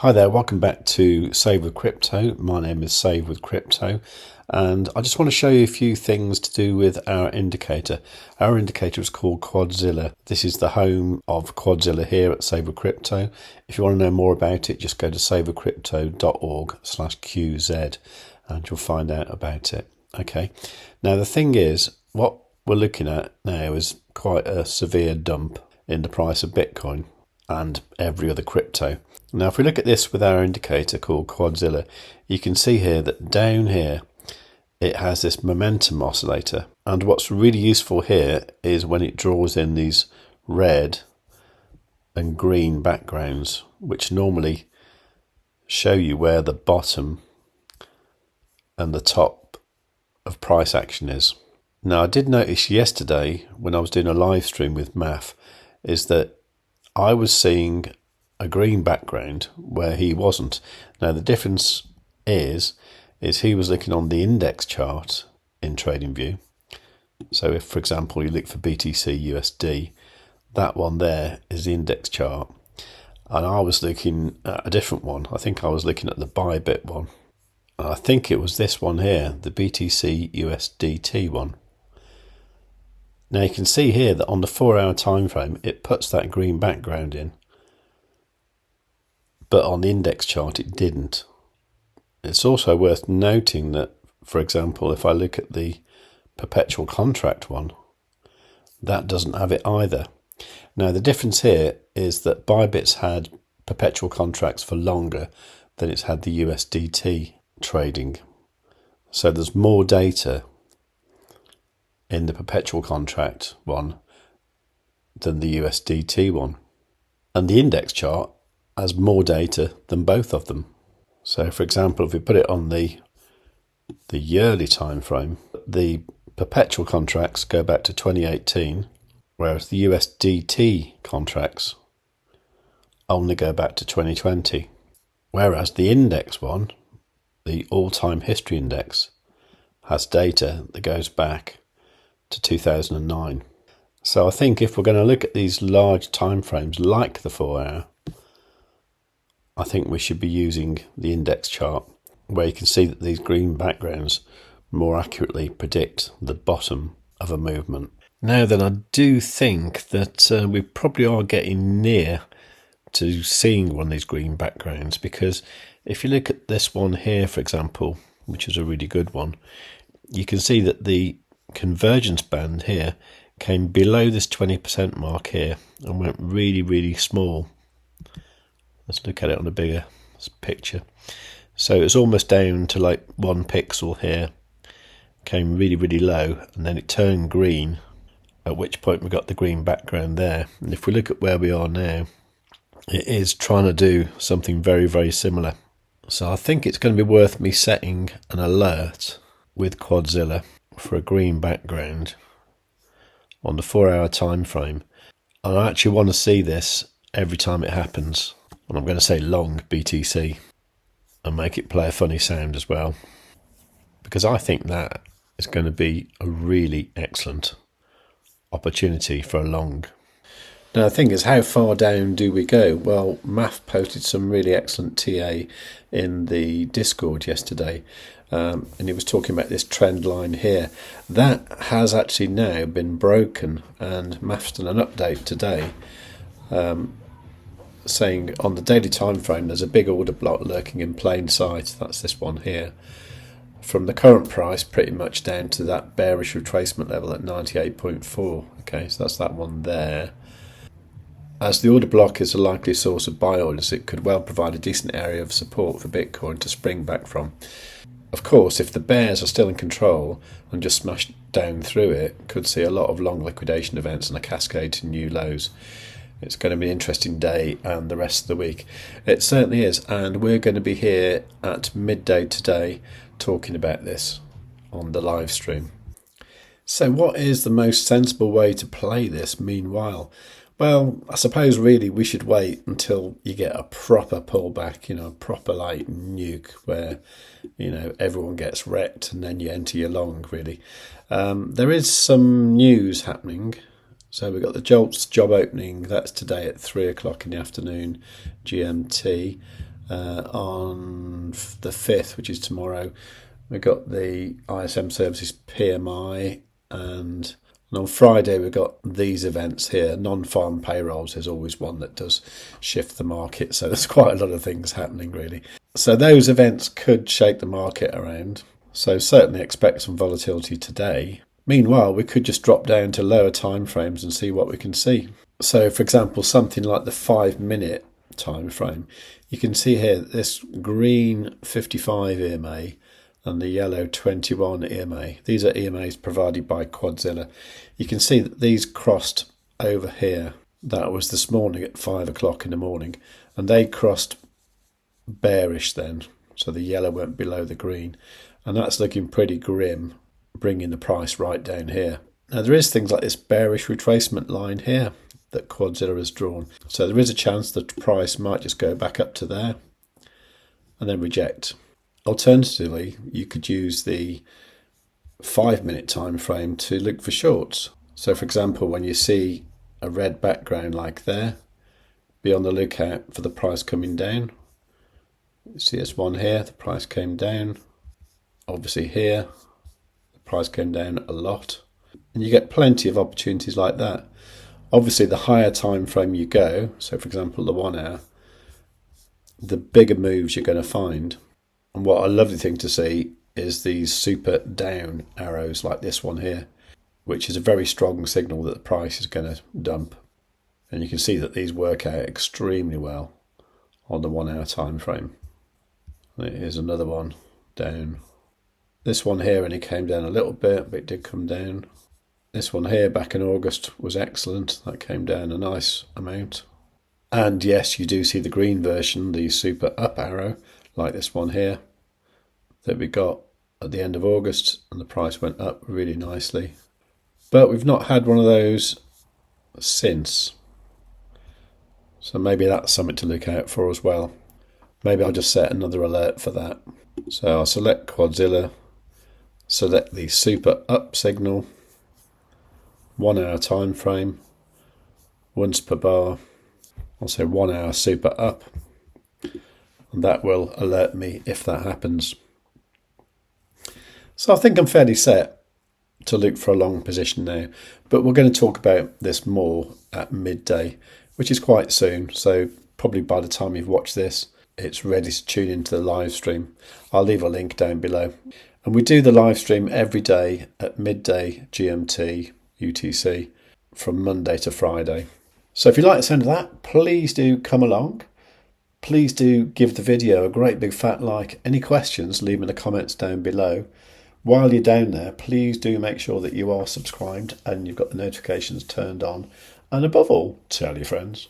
Hi there, welcome back to Save with Crypto. My name is Save with Crypto, and I just want to show you a few things to do with our indicator. Our indicator is called Quadzilla. This is the home of Quadzilla here at Save with Crypto. If you want to know more about it, just go to savewithcrypto.org/QZ and you'll find out about it. Okay, now the thing is, what we're looking at now is quite a severe dump in the price of Bitcoin and every other crypto. Now, if we look at this with our indicator called Quadzilla, you can see here that down here, it has this momentum oscillator. And what's really useful here is when it draws in these red and green backgrounds, which normally show you where the bottom and the top of price action is. Now, I did notice yesterday when I was doing a live stream with Maff, is that I was seeing a green background where he wasn't. Now the difference is he was looking on the index chart in TradingView. So if, for example, you look for BTC USD, that one there is the index chart, and I was looking at a different one. I think I was looking at the Bybit one, and I think it was this one here, the BTC USDT one. Now you can see here that on the 4-hour time frame it puts that green background in, but on the index chart it didn't. It's also worth noting that, for example, if I look at the perpetual contract one, that doesn't have it either. Now the difference here is that Bybit's had perpetual contracts for longer than it's had the USDT trading. So there's more data in the perpetual contract one than the USDT one. And the index chart has more data than both of them. So for example, if we put it on the yearly time frame, the perpetual contracts go back to 2018, whereas the USDT contracts only go back to 2020. Whereas the index one, the all-time history index, has data that goes back to 2009. So I think if we're going to look at these large time frames like the 4-hour, I think we should be using the index chart, where you can see that these green backgrounds more accurately predict the bottom of a movement. Now then, I do think that we probably are getting near to seeing one of these green backgrounds, because if you look at this one here, for example, which is a really good one, you can see that the convergence band here came below this 20% mark here and went really, really small. Let's look at it on a bigger picture. So it's almost down to like 1 pixel here, came really, really low, and then it turned green, at which point we got the green background there. And if we look at where we are now, it is trying to do something very, very similar. So I think it's going to be worth me setting an alert with Quadzilla for a green background on the 4-hour time frame. And I actually want to see this every time it happens. And I'm going to say long BTC and make it play a funny sound as well, because I think that is going to be a really excellent opportunity for a long. Now the thing is, how far down do we go? Well, Maff posted some really excellent TA in the Discord yesterday, and he was talking about this trend line here. That has actually now been broken, and Maff's done an update today saying on the daily time frame there's a big order block lurking in plain sight. That's this one here, from the current price pretty much down to that bearish retracement level at 98.4. okay, so that's that one there. As the order block is a likely source of buy orders, it could well provide a decent area of support for Bitcoin to spring back from. Of course, if the bears are still in control and just smash down through it, could see a lot of long liquidation events and a cascade to new lows. It's going to be an interesting day and the rest of the week. It certainly is, and we're going to be here at midday today talking about this on the live stream. So what is the most sensible way to play this meanwhile? Well, I suppose really we should wait until you get a proper pullback, a proper like nuke where, everyone gets wrecked, and then you enter your long, really. There is some news happening. So we've got the Jolts job opening, that's today at 3 o'clock in the afternoon GMT. On the 5th, which is tomorrow, we've got the ISM services PMI, and on Friday we've got these events here. Non-farm payrolls is always one that does shift the market, so there's quite a lot of things happening really. So those events could shake the market around, so certainly expect some volatility today. Meanwhile, we could just drop down to lower time frames and see what we can see. So for example, something like the 5-minute time frame, you can see here this green 55 EMA and the yellow 21 EMA. These are EMAs provided by Quadzilla. You can see that these crossed over here. That was this morning at 5 o'clock in the morning, and they crossed bearish then, so the yellow went below the green, and that's looking pretty grim, bringing the price right down here. Now there is things like this bearish retracement line here that Quadzilla has drawn, so there is a chance that the price might just go back up to there and then reject. Alternatively, you could use the 5-minute time frame to look for shorts. So for example, when you see a red background like there, be on the lookout for the price coming down. You see this one here, the price came down. Obviously here, the price came down a lot. And you get plenty of opportunities like that. Obviously, the higher time frame you go, so for example the 1 hour, the bigger moves you're going to find. And what a lovely thing to see is these super down arrows like this one here, which is a very strong signal that the price is going to dump. And you can see that these work out extremely well on the 1 hour time frame. Here's another one down. This one here only came down a little bit, but it did come down. This one here back in August was excellent. That came down a nice amount. And yes, you do see the green version, the super up arrow, like this one here, that we got at the end of August, and the price went up really nicely. But we've not had one of those since. So maybe that's something to look out for as well. Maybe I'll just set another alert for that. So I'll select Quadzilla, select the super up signal, 1 hour time frame, once per bar. I'll say 1 hour super up, and that will alert me if that happens. So I think I'm fairly set to look for a long position now, but we're going to talk about this more at midday, which is quite soon. So probably by the time you've watched this, it's ready to tune into the live stream. I'll leave a link down below. And we do the live stream every day at midday GMT UTC from Monday to Friday. So if you like the sound of that, please do come along. Please do give the video a great big fat like. Any questions, leave them in the comments down below. While you're down there, please do make sure that you are subscribed and you've got the notifications turned on. And above all, tell your friends.